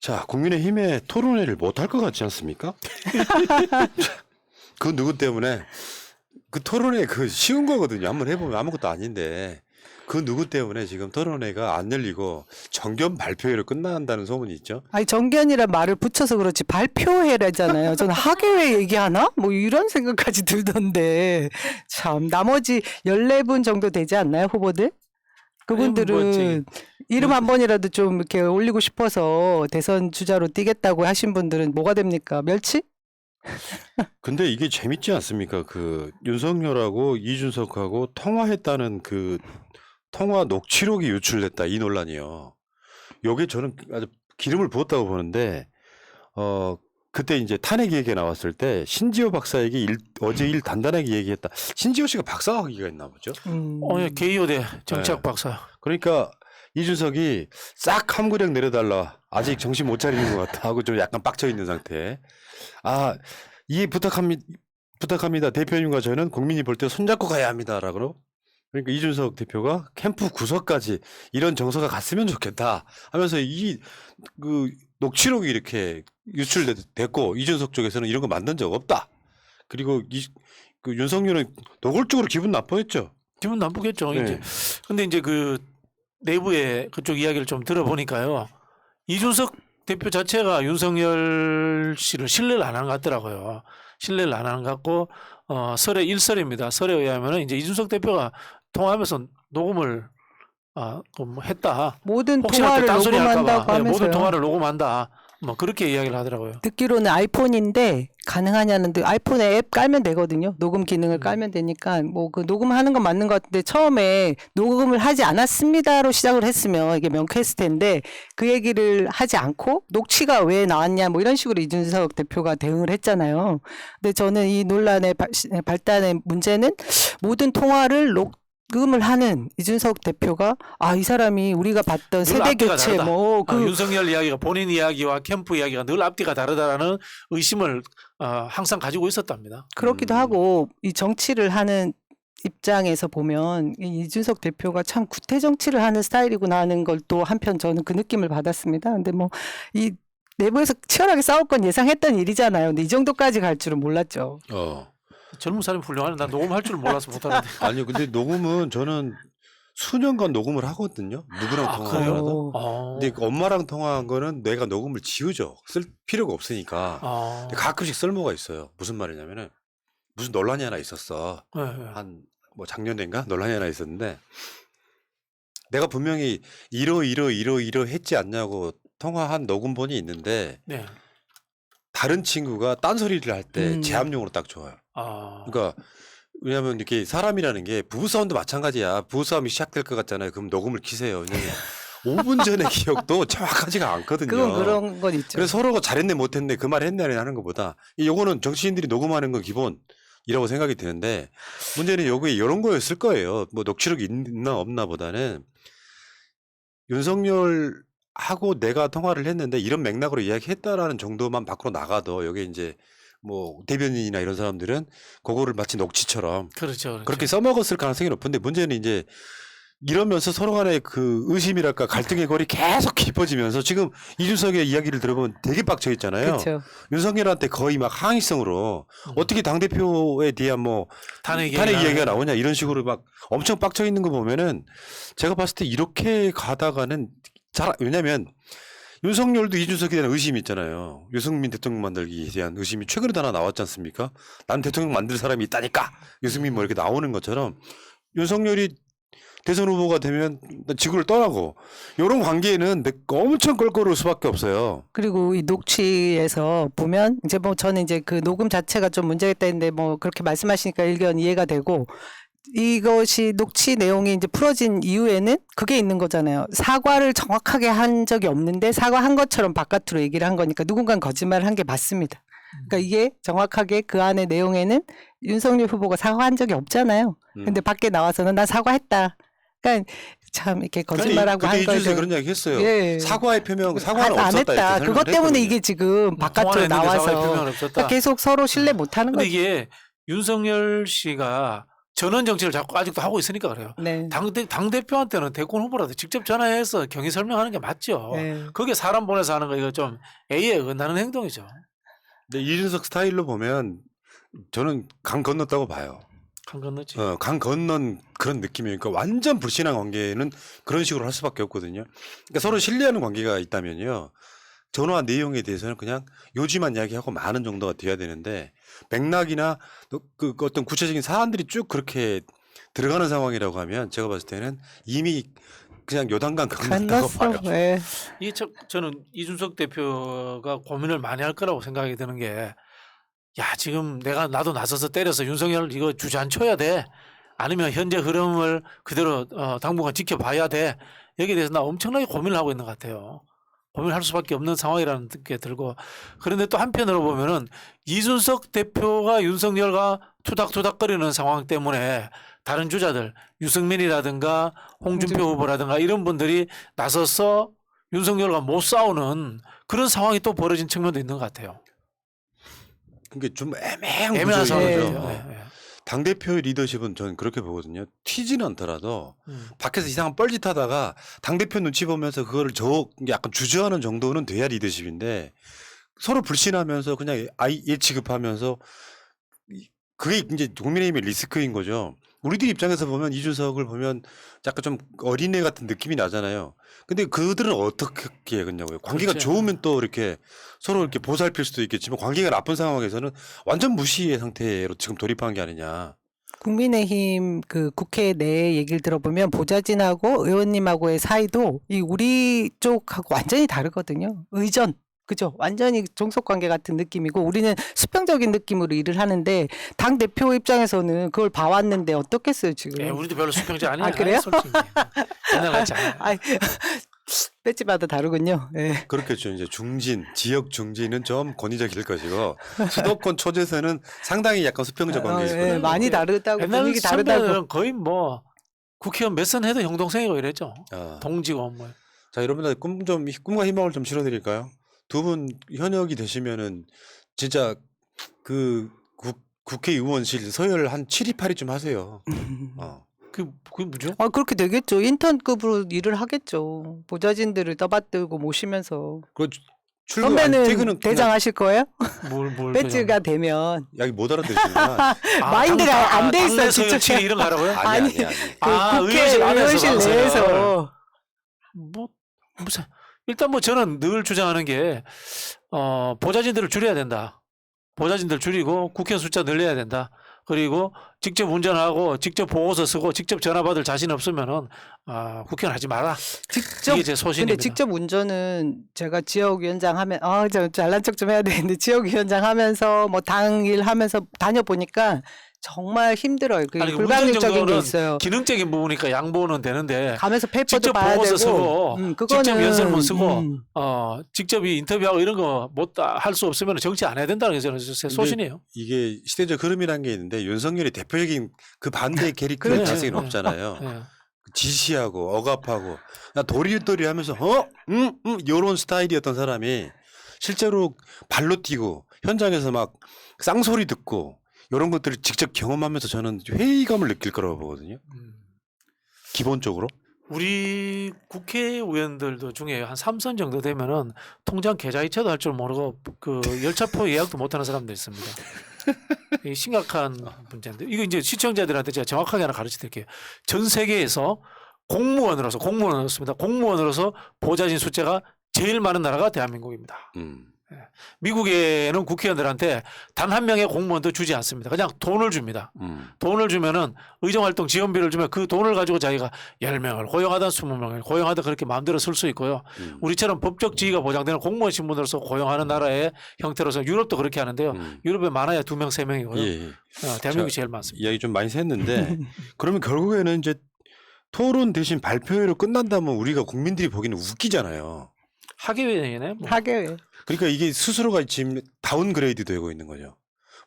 자, 국민의힘에 토론회를 못할 것 같지 않습니까? 그 누구 때문에 그 토론회 그 쉬운 거거든요. 한번 해보면 아무것도 아닌데 그 누구 때문에 지금 토론회가 안 열리고 정견 발표회로 끝난다는 소문이 있죠. 아니 정견이란 말을 붙여서 그렇지 발표회라잖아요. 저는 하계회 얘기하나? 뭐 이런 생각까지 들던데 참 나머지 14분 정도 되지 않나요 후보들? 그분들은 이름 한 번이라도 좀 이렇게 올리고 싶어서 대선 주자로 뛰겠다고 하신 분들은 뭐가 됩니까? 멸치? 근데 이게 재밌지 않습니까? 그 윤석열하고 이준석하고 통화했다는 그 통화 녹취록이 유출됐다 이 논란이요. 요게 저는 아주 기름을 부었다고 보는데 그때 이제 탄핵 얘기가 나왔을 때 신지호 박사에게 어제 일 단단하게 얘기했다. 신지호 씨가 박사학위가 있나 보죠. 예, 개의여대 정치학 네. 박사. 그러니까 이준석이 싹 함구령 내려달라. 아직 정신 못 차리는 것 같다 하고 좀 약간 빡쳐 있는 상태. 아, 이 부탁합니다. 대표님과 저는 국민이 볼 때 손잡고 가야 합니다라고. 그러니까 이준석 대표가 캠프 구석까지 이런 정서가 갔으면 좋겠다 하면서 그 녹취록이 이렇게 유출됐고 이준석 쪽에서는 이런 거 만든 적 없다. 그리고 그 윤석열은 노골적으로 기분 나빠했죠. 기분 나쁘겠죠. 네. 이제 근데 이제 그 내부의 그쪽 이야기를 좀 들어보니까요. 이준석 대표 자체가 윤석열 씨를 신뢰를 안 하는 것 같더라고요. 신뢰를 안 하는 것 같고 설의 일설입니다. 설에 의하면 이제 이준석 대표가 통화하면서 녹음을 했다. 모든 혹시나 또 통화를 딴소리 할까 녹음한다고 봐. 네, 하면서요. 모든 통화를 녹음한다. 뭐 그렇게 이야기를 하더라고요. 듣기로는 아이폰인데 가능하냐는데 아이폰에 앱 깔면 되거든요. 녹음 기능을 깔면 되니까 뭐 그 녹음하는 건 맞는 것 같은데 처음에 녹음을 하지 않았습니다로 시작을 했으면 이게 명쾌했을 텐데 그 얘기를 하지 않고 녹취가 왜 나왔냐 뭐 이런 식으로 이준석 대표가 대응을 했잖아요. 근데 저는 이 논란의 발단의 문제는 모든 통화를 녹음을 하는 이준석 대표가 이 사람이 우리가 봤던 세대 앞뒤가 교체 다르다. 뭐 윤석열 이야기가 본인 이야기와 캠프 이야기가 늘 앞뒤가 다르다라는 의심을 항상 가지고 있었답니다. 그렇기도 하고 이 정치를 하는 입장에서 보면 이 이준석 대표가 참 구태 정치를 하는 스타일이구나 하는 걸 또 한편 저는 그 느낌을 받았습니다. 근데 뭐 이 내부에서 치열하게 싸울 건 예상했던 일이잖아요. 근데 이 정도까지 갈 줄은 몰랐죠. 젊은 사람이 훌륭하네. 난 녹음할 줄 몰라서 못하는데. 아니요, 근데 녹음은 저는 수년간 녹음을 하거든요. 누구랑 통화하더라도. 근데 엄마랑 통화한 거는 내가 녹음을 지우죠. 쓸 필요가 없으니까. 근데 가끔씩 쓸모가 있어요. 무슨 말이냐면은 무슨 논란이 하나 있었어. 네. 한 뭐 작년인가 논란이 하나 있었는데 내가 분명히 이러 했지 않냐고 통화한 녹음본이 있는데 네. 다른 친구가 딴소리를 할 때 제압용으로 딱 좋아요. 그러니까 왜냐하면 이렇게 사람이라는 게 부부싸움도 마찬가지야. 부부싸움이 시작될 것 같잖아요. 그럼 녹음을 키세요. 왜냐면 5분 전의 기억도 정확하지가 않거든요. 그런 건 있죠. 그래서 서로가 잘했네 못했네 그 말 했네 하는 것보다 요거는 정치인들이 녹음하는 건 기본이라고 생각이 드는데 문제는 요게 이런 거였을 거예요. 뭐 녹취록이 있나 없나 보다는 윤석열하고 내가 통화를 했는데 이런 맥락으로 이야기했다라는 정도만 밖으로 나가도 여기 이제 뭐 대변인이나 이런 사람들은 그거를 마치 녹취처럼 그렇죠. 그렇게 써먹었을 가능성이 높은데 문제는 이제 이러면서 서로 간의 그 의심이랄까 갈등의 골이 계속 깊어지면서 지금 이준석의 이야기를 들어보면 되게 빡쳐 있잖아요. 그렇죠. 윤석열한테 거의 막 항의성으로 어떻게 당대표에 대한 뭐 탄핵 이야기가 나오냐 이런 식으로 막 엄청 빡쳐 있는 거 보면은 제가 봤을 때 이렇게 가다가는 왜냐면 윤석열도 이준석에 대한 의심이 있잖아요. 유승민 대통령 만들기에 대한 의심이 최근에도 하나 나왔지 않습니까? 난 대통령 만들 사람이 있다니까. 유승민 뭐 이렇게 나오는 것처럼 윤석열이 대선 후보가 되면 지구를 떠나고 이런 관계에는 엄청 껄끄러울 수밖에 없어요. 그리고 이 녹취에서 보면 이제 뭐 저는 이제 그 녹음 자체가 좀 문제가 있다 했는데 뭐 그렇게 말씀하시니까 일견 이해가 되고 이것이 녹취 내용이 이제 풀어진 이후에는 그게 있는 거잖아요. 사과를 정확하게 한 적이 없는데 사과한 것처럼 바깥으로 얘기를 한 거니까 누군가는 거짓말을 한 게 맞습니다. 그러니까 이게 정확하게 그 안에 내용에는 윤석열 후보가 사과한 적이 없잖아요. 근데 밖에 나와서는 난 사과했다. 그러니까 참 이렇게 거짓말하고 한 거에 이준석이 그런 이야기 했어요. 예. 사과의 표명, 사과는 안 없었다. 했다. 이렇게 그것 때문에 했거든요. 이게 지금 바깥으로 나와서 그러니까 계속 서로 신뢰 못하는 근데 거죠. 이게 윤석열 씨가 전원 정치를 자꾸 아직도 하고 있으니까 그래요. 네. 당 대표한테는 대권 후보라도 직접 전화해서 경위 설명하는 게 맞죠. 네. 그게 사람 보내서 하는 거 이거 좀 A에 어긋나는 행동이죠. 근데 이준석 스타일로 보면 저는 강 건넜다고 봐요. 강 건너지. 강 건넌 그런 느낌이에요. 그러니까 완전 불신한 관계는 그런 식으로 할 수밖에 없거든요. 그러니까 서로 신뢰하는 관계가 있다면요. 전화 내용에 대해서는 그냥 요지만 이야기하고 많은 정도가 돼야 되는데 맥락이나 그 어떤 구체적인 사안들이 쭉 그렇게 들어가는 상황이라고 하면 제가 봤을 때는 이미 그냥 요단강 건넜다고 봐요. 네. 저는 이준석 대표가 고민을 많이 할 거라고 생각이 드는 게, 야, 지금 나도 나서서 때려서 윤석열 이거 주저앉혀야 돼. 아니면 현재 흐름을 그대로 당분간 지켜봐야 돼. 여기에 대해서 나 엄청나게 고민을 하고 있는 것 같아요. 고민할 수밖에 없는 상황이라는 게 들고, 그런데 또 한편으로 보면은 이준석 대표가 윤석열과 투닥투닥거리는 상황 때문에 다른 주자들 유승민이라든가 홍준표 후보라든가 이런 분들이 나서서 윤석열과 못 싸우는 그런 상황이 또 벌어진 측면도 있는 것 같아요. 그게 좀 애매한 애매한 구조죠. 상황이죠. 네. 당대표의 리더십은 저는 그렇게 보거든요. 튀지는 않더라도 밖에서 이상한 뻘짓하다가 당대표 눈치 보면서 그거를 약간 주저하는 정도는 돼야 리더십인데 서로 불신하면서 그냥 예 취급하면서 그게 이제 국민의힘의 리스크인 거죠. 우리들 입장에서 보면 이준석을 보면 약간 좀 어린애 같은 느낌이 나잖아요. 근데 그들은 어떻게 해겠냐고요. 관계가 그렇죠. 좋으면 또 이렇게 서로 이렇게 보살필 수도 있겠지만 관계가 나쁜 상황에서는 완전 무시의 상태로 지금 돌입한 게 아니냐. 국민의힘 그 국회 내 얘기를 들어보면 보좌진하고 의원님하고의 사이도 이 우리 쪽하고 완전히 다르거든요. 의전. 그죠? 완전히 종속관계 같은 느낌이고 우리는 수평적인 느낌으로 일을 하는데 당 대표 입장에서는 그걸 봐왔는데 어떻겠어요 지금? 우리도 별로 수평자 아니에요. 아, 그래요? 솔직히. 옛날 같지 않아요. 아이, 배지마다 다르군요. 네. 그렇겠죠. 이제 지역 중진은 좀 권위적일 것이고 수도권 초재선은 상당히 약간 수평적 관계일 거예요. 많이 다르다고 옛날 분위기 다르다고. 선배들은 거의 뭐 국회의원 몇 선 해도 형동생이고 이랬죠. 아. 동지고 뭐. 자, 여러분들 꿈과 희망을 좀 실어드릴까요? 두 분 현역이 되시면은 진짜 그 국회의원실 서열 한 7위 8위쯤 하세요. 그게 뭐죠? 아 그렇게 되겠죠. 인턴급으로 일을 하겠죠. 보좌진들을 떠받들고 모시면서. 그 선배는 퇴근은 대장 하실 거예요? 뭘 배지가 되면 여기 못 알아듣시구나. 마인드가 안 돼 있어 진짜. 진짜 이런 거 하라고요? 아니. 그 의원실 안에서 의원실 방송을. 내에서 뭐 무슨 일단 뭐 저는 늘 주장하는 게 보좌진들을 줄여야 된다. 보좌진들 줄이고 국회의원 숫자 늘려야 된다. 그리고 직접 운전하고 직접 보고서 쓰고 직접 전화 받을 자신 없으면은 국회의원 하지 마라. 직접 이게 제 소신입니다. 근데 직접 운전은 제가 지역위원장 하면 저 잘난 척 좀 해야 되는데 지역위원장 하면서 뭐 당일 하면서 다녀보니까 정말 힘들어요. 그 아니, 불가능적인 게 운전 정도는 있어요. 기능적인 부분이니까 양보는 되는데 가면서 페이퍼도 직접 봐야 보고서 되고 쓰고 그거는 직접 연설문 쓰고 음. 직접 이 인터뷰하고 이런 거 못 할 수 없으면 정치 안 해야 된다는 게 저는 제 소신이에요. 이게 시대적 흐름이라는 게 있는데 윤석열이 대표적인 그 반대 캐릭터의 그렇죠. 자세는 없잖아요. 네. 지시하고 억압하고 도리도리 하면서 요런 스타일이었던 사람이 실제로 발로 뛰고 현장에서 막 쌍소리 듣고 이런 것들을 직접 경험하면서 저는 회의감을 느낄 거라고 보거든요. 기본적으로. 우리 국회의원들도 중에 한 3선 정도 되면은 통장 계좌이체도 할 줄 모르고 그 열차표 예약도 못하는 사람도 있습니다. 이 심각한 문제인데 이거 이제 시청자들한테 제가 정확하게 하나 가르쳐 드릴게요. 전 세계에서 공무원으로서 보좌진 숫자가 제일 많은 나라가 대한민국입니다. 미국에는 국회의원들한테 단 한 명의 공무원도 주지 않습니다. 그냥 돈을 줍니다. 돈을 주면은 의정활동 지원비를 주면 그 돈을 가지고 자기가 10명을 고용하든 20명을 고용하든 그렇게 마음대로 쓸 수 있고요. 우리처럼 법적 지위가 보장되는 공무원 신분으로서 고용하는 나라의 형태로서 유럽도 그렇게 하는데요. 유럽에 많아야 2명, 3명이고요. 예. 대한민국이 제일 많습니다. 이야기 좀 많이 샜는데 그러면 결국에는 이제 토론 대신 발표회로 끝난다면 우리가 국민들이 보기에는 웃기잖아요. 하계회네. 뭐. 하게 그러니까 이게 스스로가 지금 다운그레이드 되고 있는 거죠.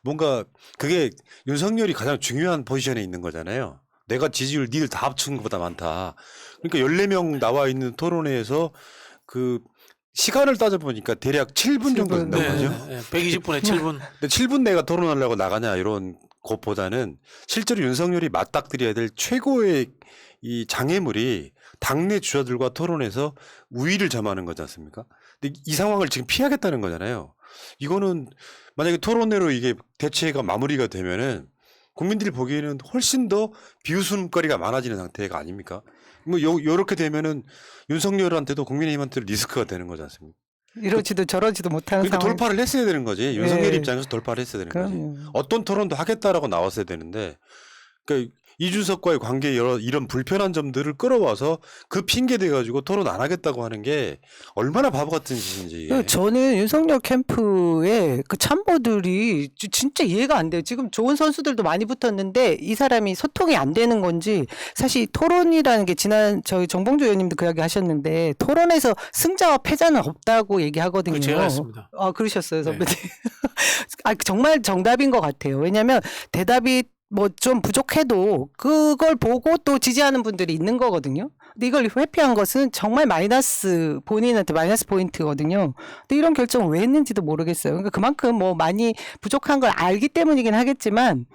뭔가 그게 윤석열이 가장 중요한 포지션에 있는 거잖아요. 내가 지지율 니들 다 합친 것보다 많다. 그러니까 14명 나와 있는 토론회에서 그 시간을 따져보니까 대략 7분 정도 된다고 네, 하죠. 네, 120분에 7분. 근데 7분 내가 토론하려고 나가냐 이런 것보다는 실제로 윤석열이 맞닥뜨려야 될 최고의 이 장애물이 당내 주자들과 토론해서 우위를 점하는 거지 않습니까? 근데 이 상황을 지금 피하겠다는 거잖아요. 이거는 만약에 토론회로 이게 대체가 마무리가 되면은 국민들이 보기에는 훨씬 더 비웃음거리가 많아지는 상태가 아닙니까? 뭐 요렇게 되면은 윤석열한테도 국민의힘한테도 리스크가 되는 거지 않습니까? 이러지도 저러지도 못하는 그러니까 상황. 돌파를 했어야 되는 거지. 윤석열 네. 입장에서 돌파를 했어야 되는 거지. 그럼요. 어떤 토론도 하겠다라고 나왔어야 되는데, 그러니까 이준석과의 관계 여러 이런 불편한 점들을 끌어와서 그 핑계 대가지고 토론 안 하겠다고 하는 게 얼마나 바보 같은 짓인지. 이게. 저는 윤석열 캠프의 그 참모들이 진짜 이해가 안 돼요. 지금 좋은 선수들도 많이 붙었는데 이 사람이 소통이 안 되는 건지, 사실 토론이라는 게 지난 저희 정봉주 의원님도 그 이야기 하셨는데 토론에서 승자와 패자는 없다고 얘기하거든요. 그 제가 했습니다. 아, 그러셨어요, 선배님. 네. 아, 정말 정답인 것 같아요. 왜냐하면 대답이 뭐 좀 부족해도 그걸 보고 또 지지하는 분들이 있는 거거든요. 근데 이걸 회피한 것은 정말 마이너스, 본인한테 마이너스 포인트거든요. 근데 이런 결정을 왜 했는지도 모르겠어요. 그러니까 그만큼 뭐 많이 부족한 걸 알기 때문이긴 하겠지만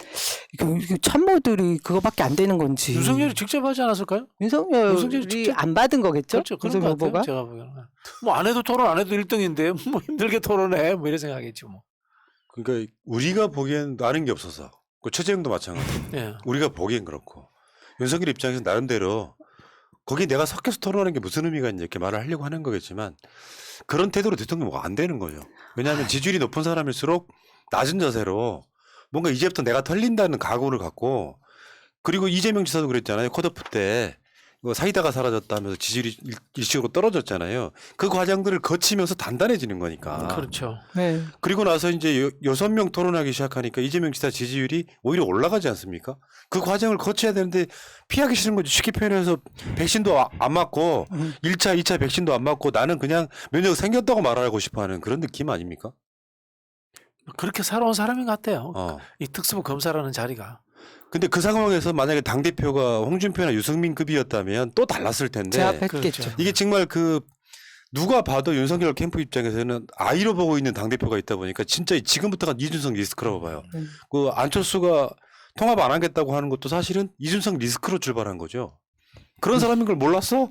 이게 참모들이 그거밖에 안 되는 건지. 윤석열이 직접 하지 않았을까요? 윤석열이 윤석열이 직접- 안 받은 거겠죠? 그렇죠. 그런 것 윤석열 같아요. 후보가? 제가 보기에는. 뭐 안 해도 토론 안 해도 1등인데 뭐 힘들게 토론해 뭐 이런 생각이겠지 뭐. 그러니까 우리가 보기엔 아는 게 없어서. 그 최재형도 마찬가지. 예. 우리가 보기엔 그렇고 윤석열 입장에서 나름대로 거기 내가 섞여서 토론하는 게 무슨 의미가 있냐 이렇게 말을 하려고 하는 거겠지만 그런 태도로 대통령 뭐가 안 되는 거예요. 왜냐하면 지지율이 높은 사람일수록 낮은 자세로 뭔가 이제부터 내가 털린다는 각오를 갖고, 그리고 이재명 지사도 그랬잖아요. 컷오프 때 이거 사이다가 사라졌다 하면서 지지율이 일시적으로 떨어졌잖아요. 그 과정들을 거치면서 단단해지는 거니까. 그렇죠. 네. 그리고 나서 이제 6명 토론하기 시작하니까 이재명 지사 지지율이 오히려 올라가지 않습니까? 그 과정을 거쳐야 되는데 피하기 싫은 거죠. 쉽게 표현해서 백신도 안 맞고 1차, 2차 백신도 안 맞고 나는 그냥 면역 생겼다고 말하고 싶어 하는 그런 느낌 아닙니까? 그렇게 살아온 사람인 것 같아요. 어. 이 특수부 검사라는 자리가. 근데 그 상황에서 만약에 당대표가 홍준표나 유승민급이었다면 또 달랐을 텐데 제압했겠죠. 그렇죠. 이게 정말 그 누가 봐도 윤석열 캠프 입장에서는 아이로 보고 있는 당대표가 있다 보니까 진짜 지금부터가 이준석 리스크라고 봐요. 그 안철수가 통합 안 하겠다고 하는 것도 사실은 이준석 리스크로 출발한 거죠. 그런 사람인 걸 몰랐어?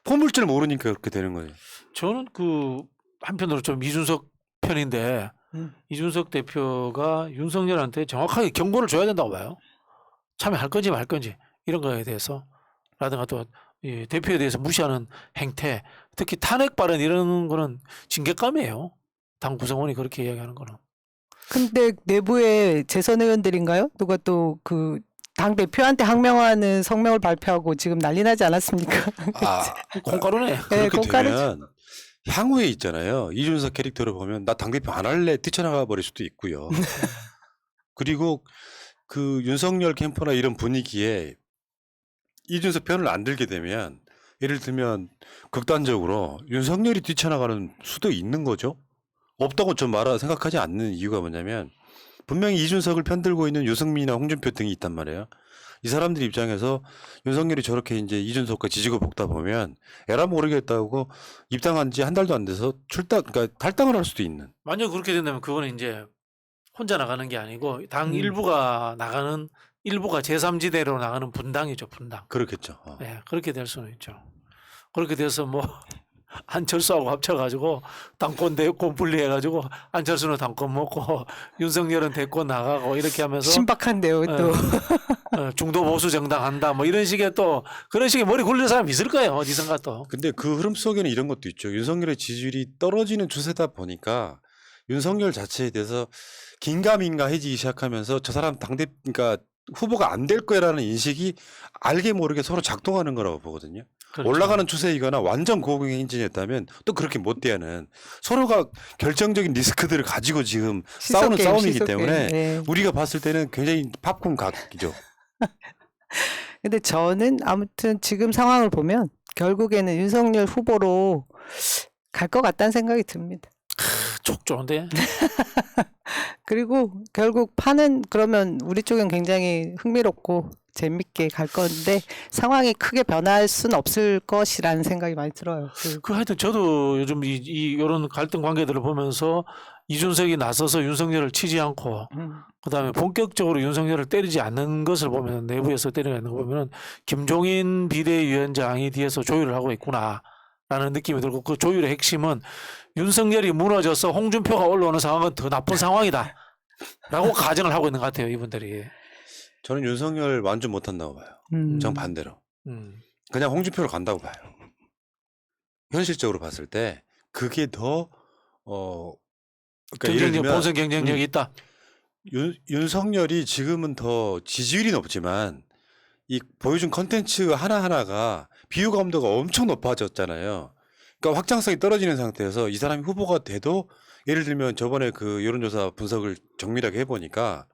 포물줄 모르니까 그렇게 되는 거예요. 저는 그 한편으로 좀 이준석 편인데 이준석 대표가 윤석열한테 정확하게 경고를 줘야 된다고 봐요. 참여할 건지 말 건지 이런 거에 대해서 라든가 또 이 대표에 대해서 무시하는 행태, 특히 탄핵 발언 이런 거는 징계감이에요. 당 구성원이 그렇게 이야기하는 거는. 근데 내부에 재선 의원들인가요? 누가 또 그 당 대표한테 항명하는 성명을 발표하고 지금 난리 나지 않았습니까? 아, 콩가루네. 네, 그렇게 콩가루죠. 되면 향후에 있잖아요. 이준석 캐릭터를 보면 나 당대표 안 할래 뛰쳐나가 버릴 수도 있고요. 그리고 그 윤석열 캠프나 이런 분위기에 이준석 편을 안 들게 되면 예를 들면 극단적으로 윤석열이 뛰쳐나가는 수도 있는 거죠. 없다고 좀 생각하지 않는 이유가 뭐냐면 분명히 이준석을 편들고 있는 유승민이나 홍준표 등이 있단 말이에요. 이 사람들 입장에서 윤석열이 저렇게 이제 이준석과 지지고 볶다 보면 에라 모르겠다고 입당한 지 한 달도 안 돼서 그러니까 탈당을 할 수도 있는. 만약 그렇게 된다면 그거는 이제 혼자 나가는 게 아니고 당 일부가 나가는 일부가 제3지대로 나가는 분당이죠, 분당. 그렇겠죠. 네, 그렇게 될 수는 있죠. 그렇게 돼서 뭐 안철수하고 합쳐가지고 당권 대권 분리해가지고 안철수는 당권 먹고 윤석열은 대권 나가고 이렇게 하면서 신박한데요, 또. 중도 보수 정당 한다 뭐 이런 식의 또 그런 식의 머리 굴리는 사람 있을 거예요, 어디선가 또. 근데 그 흐름 속에는 이런 것도 있죠. 윤석열의 지지율이 떨어지는 추세다 보니까 윤석열 자체에 대해서 긴가민가해지기 시작하면서 저 사람 그러니까 후보가 안 될 거라는 인식이 알게 모르게 서로 작동하는 거라고 보거든요. 그렇죠. 올라가는 추세이거나 완전 고공행진이었다면 또 그렇게 못 대하는 서로가 결정적인 리스크들을 가지고 지금 싸우는 시속 게임, 싸움이기 시속 때문에 게임. 네. 우리가 봤을 때는 굉장히 팝콘 각이죠. 근데 저는 아무튼 지금 상황을 보면 결국에는 윤석열 후보로 갈 것 같다는 생각이 듭니다. 촉 좋은데. 그리고 결국 판은 그러면 우리 쪽은 굉장히 흥미롭고 재밌게 갈 건데 상황이 크게 변할 수는 없을 것이라는 생각이 많이 들어요. 그 하여튼 저도 요즘 이런 갈등 관계들을 보면서 이준석이 나서서 윤석열을 치지 않고 그다음에 본격적으로 윤석열을 때리지 않는 것을 보면 내부에서 때리는 거 보면은 김종인 비대위원장이 뒤에서 조율을 하고 있구나라는 느낌이 들고 그 조율의 핵심은 윤석열이 무너져서 홍준표가 올라오는 상황은 더 나쁜 상황이다라고 가정을 하고 있는 것 같아요 이분들이. 저는 윤석열 완전 못한다고 봐요. 정반대로. 그냥 홍준표로 간다고 봐요. 현실적으로 봤을 때 그게 더 그러니까 예를 들면 본선 경쟁력이 있다. 윤석열이 지금은 더 지지율이 높지만 이 보여준 컨텐츠 하나하나가 비유감도가 엄청 높아졌잖아요. 그러니까 확장성이 떨어지는 상태에서 이 사람이 후보가 돼도 예를 들면 저번에 그 여론조사 분석을 정밀하게 해보니까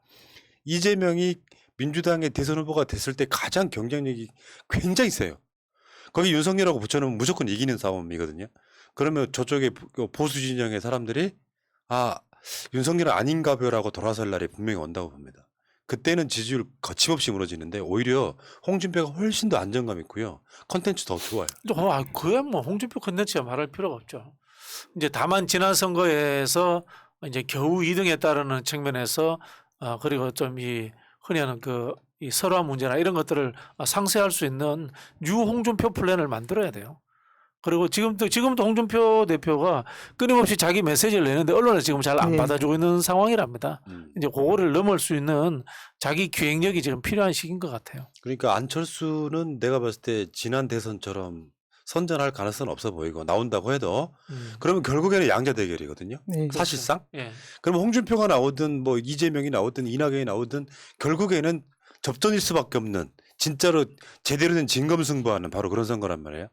이재명이 민주당의 대선 후보가 됐을 때 가장 경쟁력이 굉장히 세요. 거기 윤석열하고 붙여놓으면 무조건 이기는 싸움이거든요. 그러면 저쪽에 보수 진영의 사람들이 아 윤석열 아닌가 벼라고 돌아설 날이 분명히 온다고 봅니다. 그때는 지지율 거침없이 무너지는데 오히려 홍준표가 훨씬 더 안정감 있고요. 컨텐츠 더 좋아요. 그야 뭐 홍준표 컨텐츠야 말할 필요가 없죠. 이제 다만 지난 선거에서 이제 겨우 2등에 따르는 측면에서 그리고 좀 이 흔히 하는 이 설화 문제나 이런 것들을 상쇄할 수 있는 뉴 홍준표 플랜을 만들어야 돼요. 그리고 지금도 홍준표 대표가 끊임없이 자기 메시지를 내는데 언론에 지금 잘 안 네. 받아주고 있는 상황이랍니다. 이제 그거를 넘을 수 있는 자기 기획력이 지금 필요한 시기인 것 같아요. 그러니까 안철수는 내가 봤을 때 지난 대선처럼 선전할 가능성은 없어 보이고 나온다고 해도 그러면 결국에는 양자 대결이거든요. 네. 사실상. 예. 그러면 홍준표가 나오든 뭐 이재명이 나오든 이낙연이 나오든 결국에는 접전일 수밖에 없는 진짜로 제대로 된 진검승부하는 바로 그런 선거란 말이에요.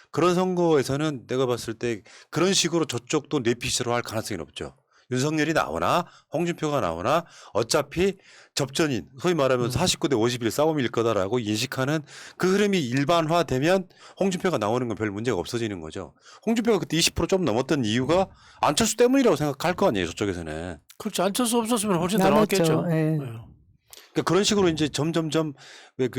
그런 선거에서는 내가 봤을 때 그런 식으로 저쪽도 내피시로 할 가능성이 높죠. 윤석열이 나오나 홍준표가 나오나 어차피 접전인 소위 말하면 49대 51 싸움일 거다라고 인식하는 그 흐름이 일반화되면 홍준표가 나오는 건 별 문제가 없어지는 거죠. 홍준표가 그때 20% 좀 넘었던 이유가 안철수 때문이라고 생각할 거 아니에요. 저쪽에서는. 그렇죠. 안철수 없었으면 훨씬 더 남았죠. 나왔겠죠. 예. 예. 그러니까 그런 식으로 이제 점점점 왜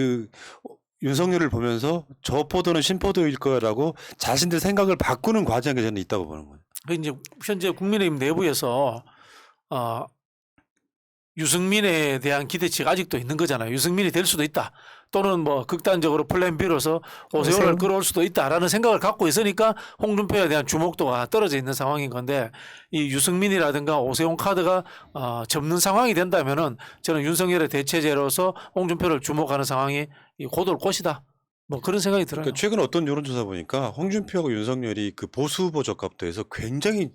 윤석열을 보면서 저 포도는 신포도일 거라고 자신들 생각을 바꾸는 과정이 저는 있다고 보는 거예요. 이제 현재 국민의힘 내부에서 유승민에 대한 기대치가 아직도 있는 거잖아요. 유승민이 될 수도 있다. 또는 뭐 극단적으로 플랜 B로서 오세훈을 끌어올 수도 있다라는 생각을 갖고 있으니까 홍준표에 대한 주목도가 떨어져 있는 상황인 건데 이 유승민이라든가 오세훈 카드가 접는 상황이 된다면은 저는 윤석열의 대체제로서 홍준표를 주목하는 상황이 곧 올 것이다. 뭐 그런 생각이 들어요. 그러니까 최근 어떤 여론조사 보니까 홍준표하고 윤석열이 그 보수 후보 적합도에서 굉장히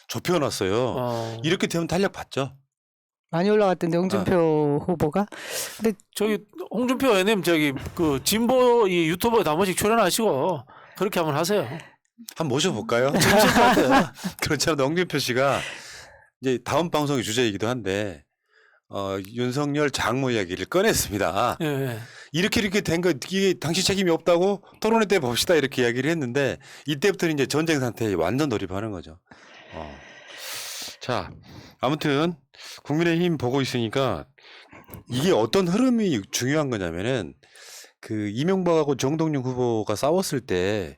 좁혀놨어요. 이렇게 되면 탄력 받죠. 많이 올라갔던데 홍준표 후보가. 근데 저기 홍준표 의원님 그 진보 이 유튜버에 한 번씩 출연하시고 그렇게 한번 하세요. 한번 모셔볼까요? 재밌을 것 같아요. 그렇지 않아도 홍준표 씨가 이제 다음 방송의 주제이기도 한데 윤석열 장모 이야기를 꺼냈습니다. 예, 예. 이렇게 된 거 이게 당신 책임이 없다고 토론회 때 봅시다 이렇게 이야기를 했는데 이때부터 이제 전쟁 상태에 완전 돌입하는 거죠. 자, 아무튼 국민의힘 보고 있으니까 이게 어떤 흐름이 중요한 거냐면은 그 이명박하고 정동영 후보가 싸웠을 때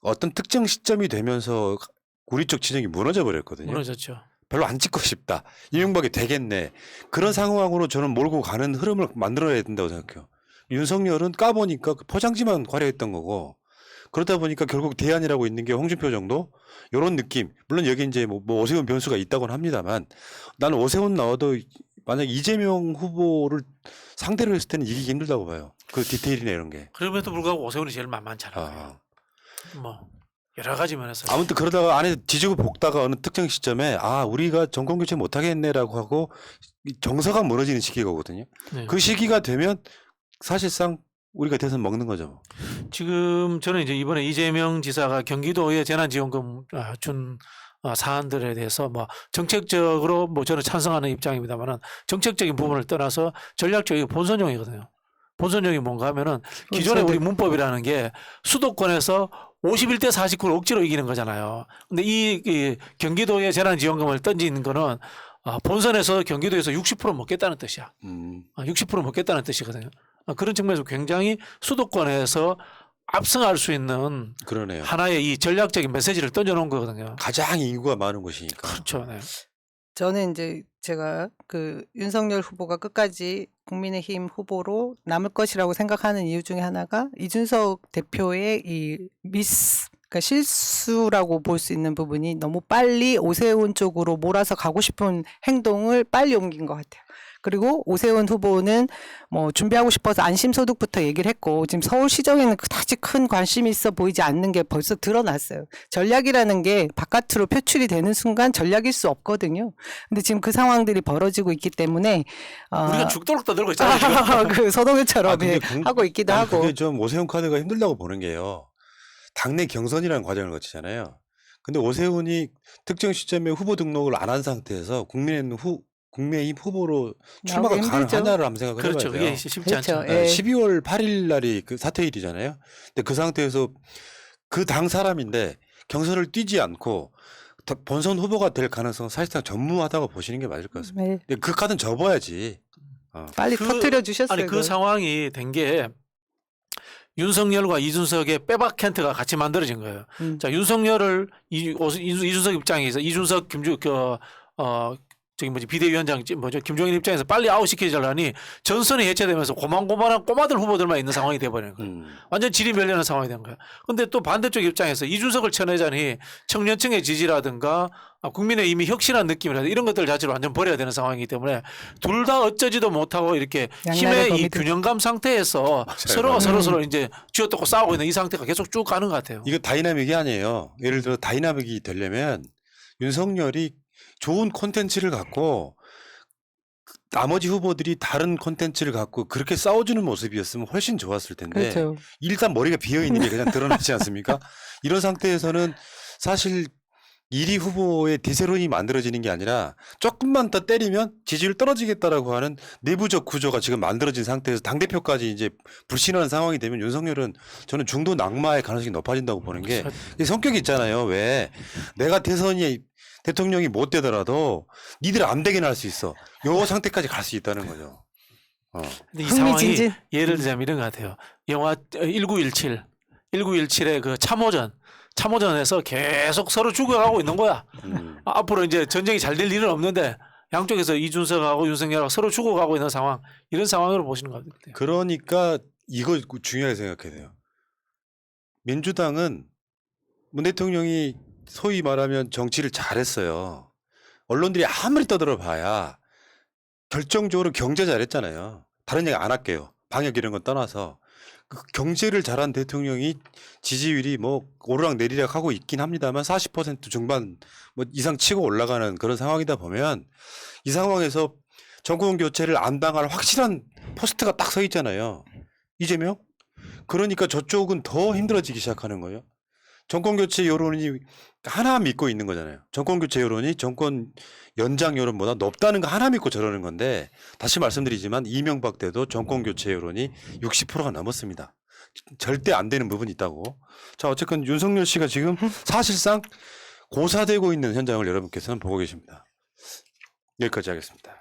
어떤 특정 시점이 되면서 우리 쪽 진영이 무너져 버렸거든요. 무너졌죠. 별로 안 찍고 싶다. 이명박이 되겠네. 그런 상황으로 저는 몰고 가는 흐름을 만들어야 된다고 생각해요. 윤석열은 까보니까 그 포장지만 과려했던 거고 그러다 보니까 결국 대안이라고 있는 게 홍준표 정도 이런 느낌. 물론 여기 이제 뭐 오세훈 변수가 있다고는 합니다만 나는 오세훈 나와도 만약 이재명 후보를 상대로 했을 때는 이기기 힘들다고 봐요. 그 디테일이나 이런 게. 그럼에도 불구하고 오세훈이 제일 만만찮아요. 뭐 여러 가지 면에서. 아무튼 그러다가 안에 뒤지고 볶다가 어느 특정 시점에 우리가 정권 교체 못하겠네라고 하고 정서가 무너지는 시기거든요. 네. 그 시기가 되면 사실상 우리가 대선 먹는 거죠. 지금 저는 이제 이번에 이재명 지사가 경기도에 재난지원금 준 사안들에 대해서 뭐 정책적으로 뭐 저는 찬성하는 입장입니다만은 정책적인 부분을 떠나서 전략적인 본선용이거든요. 본선용이 뭔가 하면은 기존의 우리 문법이라는 게 수도권에서 51대 49를 억지로 이기는 거잖아요. 근데 이 경기도에 재난지원금을 던지는 거는 본선에서 경기도에서 60% 먹겠다는 뜻이야. 60% 먹겠다는 뜻이거든요. 그런 측면에서 굉장히 수도권에서 압승할 수 있는 그러네요. 하나의 이 전략적인 메시지를 던져놓은 거거든요. 가장 인구가 많은 곳이니까. 그렇죠. 네. 저는 이제 제가 그 윤석열 후보가 끝까지 국민의힘 후보로 남을 것이라고 생각하는 이유 중에 하나가 이준석 대표의 이 그러니까 실수라고 볼 수 있는 부분이 너무 빨리 오세훈 쪽으로 몰아서 가고 싶은 행동을 빨리 옮긴 것 같아요. 그리고 오세훈 후보는 뭐 준비하고 싶어서 안심소득부터 얘기를 했고 지금 서울시정에는 그다지 큰 관심이 있어 보이지 않는 게 벌써 드러났어요. 전략이라는 게 바깥으로 표출이 되는 순간 전략일 수 없거든요. 근데 지금 그 상황들이 벌어지고 있기 때문에 우리가 죽도록 떠들고 있잖아요. 지금. 그 서동현처럼 근데 하고 있기도 아니, 하고 그게 좀 오세훈 카드가 힘들다고 보는 게요. 당내 경선이라는 과정을 거치잖아요. 근데 오세훈이 특정 시점에 후보 등록을 안 한 상태에서 국민의힘 후보로 출마가 나오기 힘들죠. 가능하냐를 한번 생각을 그렇죠. 해봐야 그게 돼요. 쉽지 그렇죠. 않죠. 예. 12월 8일 날이 그 사퇴일이잖아요. 근데 그 상태에서 그 당 사람인데 경선을 뛰지 않고 본선 후보가 될 가능성은 사실상 전무하다고 보시는 게 맞을 것 같습니다. 네, 근데 그 카드는 접어야지. 빨리 터뜨려 주셨어요. 아니 그 상황이 된 게 윤석열과 이준석의 빼박 캔트가 같이 만들어진 거예요. 자 윤석열을 이준석 입장에서 이준석 저기 비대위원장 김종인 입장에서 빨리 아웃시키자라니 전선이 해체되면서 고만고만한 꼬마들 후보들만 있는 상황이 돼버리는 거예요. 완전 질이 멸렬한 상황이 된 거예요. 근데 또 반대쪽 입장에서 이준석을 쳐내자니 청년층의 지지라든가 국민의힘이 혁신한 느낌이라든가 이런 것들 자체를 완전 버려야 되는 상황이기 때문에 둘 다 어쩌지도 못하고 이렇게 힘의 이 거미들. 균형감 상태에서 서로가 서로 이제 쥐어뜯고 싸우고 있는 이 상태가 계속 쭉 가는 것 같아요. 이거 다이나믹이 아니에요. 예를 들어 다이나믹이 되려면 윤석열이 좋은 콘텐츠를 갖고 나머지 후보들이 다른 콘텐츠를 갖고 그렇게 싸워주는 모습이었으면 훨씬 좋았을 텐데 그렇죠. 일단 머리가 비어있는 게 그냥 드러나지 않습니까? 이런 상태에서는 사실 1위 후보의 대세론이 만들어지는 게 아니라 조금만 더 때리면 지지율 떨어지겠다라고 하는 내부적 구조가 지금 만들어진 상태에서 당대표까지 이제 불신하는 상황이 되면 윤석열은 저는 중도 낙마의 가능성이 높아진다고 보는 게 성격이 있잖아요. 왜 내가 대통령이 못 되더라도 니들 안 되게 할 수 있어. 요 상태까지 갈 수 있다는 거죠. 근데 이 상황이 흥미진진. 예를 들자면 이런 것 같아요. 영화 1917의 그 참호전에서 계속 서로 죽어가고 있는 거야. 앞으로 이제 전쟁이 잘 될 일은 없는데 양쪽에서 이준석하고 윤석열하고 서로 죽어가고 있는 상황, 이런 상황으로 보시는 것 같아요. 그러니까 이거 중요하게 생각해야 돼요. 민주당은 문 대통령이 소위 말하면 정치를 잘했어요. 언론들이 아무리 떠들어봐야 결정적으로 경제 잘했잖아요. 다른 얘기 안 할게요. 방역 이런 건 떠나서 그 경제를 잘한 대통령이 지지율이 뭐 오르락내리락 하고 있긴 합니다만 40% 중반 뭐 이상 치고 올라가는 그런 상황이다 보면 이 상황에서 정권 교체를 안 당할 확실한 포스트가 딱 서 있잖아요. 이재명? 그러니까 저쪽은 더 힘들어지기 시작하는 거예요. 정권 교체 여론이 하나 믿고 있는 거잖아요. 정권 교체 여론이 정권 연장 여론보다 높다는 거 하나 믿고 저러는 건데 다시 말씀드리지만 이명박 때도 정권 교체 여론이 60%가 넘었습니다. 절대 안 되는 부분이 있다고. 자, 어쨌건 윤석열 씨가 지금 사실상 고사되고 있는 현장을 여러분께서는 보고 계십니다. 여기까지 하겠습니다.